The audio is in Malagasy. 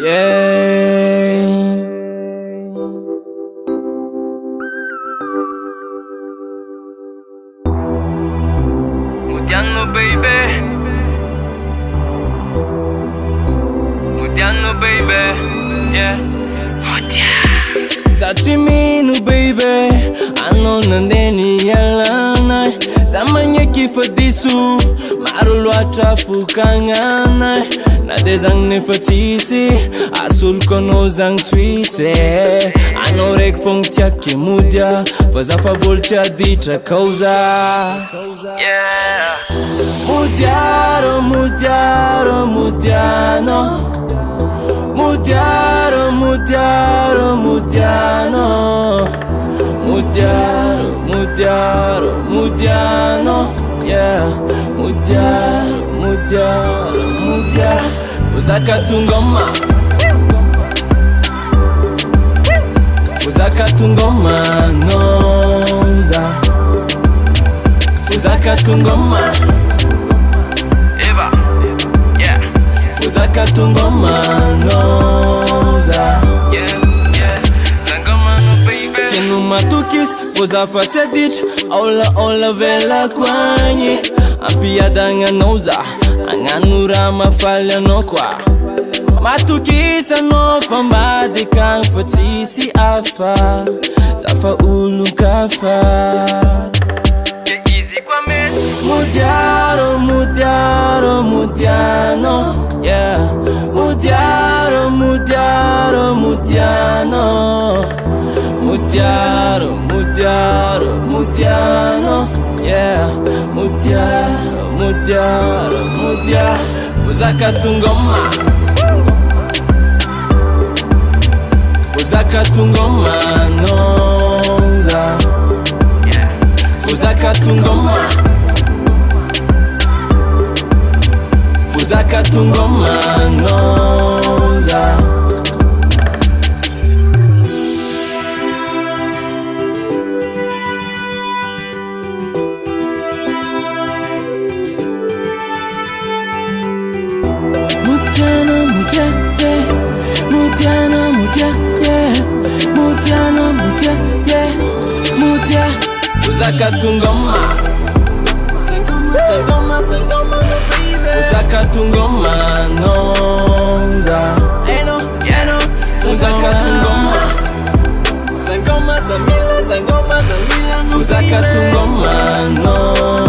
Yeah. Mutiano baby, Mutiano baby, yeah. Satimino baby, ano nandeni yalana. Zamanye kifadisu, marulu atrafukangana. Na dezang nefatisi, asul kono zang twise. Ano rek fong tiake mudia, faza favol tia ditra causa. Yeah. Mudiaro, mudiaro, mudiano. Mudiaro, mudiaro, mudiano. Mudiaro, mudiaro, mudiano. Yeah. Mudiaro, mudiaro, mudiaro. Fuzaka tungoma. Fuzaka tungoma noza. Fuzaka tungoma. Eva. Yeah. Fuzaka tungoma noza. Yeah, yeah. Zangoma no baby. Kenu matukis, fuza fatia ditch. Ola vela kwanyi. Ampiada nga noza. Anganura mafalya no kwa. Matukisa no fambadi kang fatisi afa. Zafa ulu kafa. Mudiaro, mudiaro, mudiano. Yeah. Mudiaro, mudiaro, mudiano. Mudiaro, mudiaro, mudiano. Yeah. Mudiaro, mudiaro, mudiaro. Fuzaka tungoma. Fuzaka tungoma noza. Fuzaka tungoma. Fuzaka tungoma noza. Mutiano, Mutiano, yeah. Mutiano, Mutiano, yeah. Mutiano, Mutiano, yeah. Mutiano. Fuzaka tungoma. Sangoma, sangoma, sangoma, baby. Fuzaka tungoma noza. Eno, eno. Fuzaka tungoma. Sangoma, zamila, sangoma, zamila. Fuzaka tungoma noza.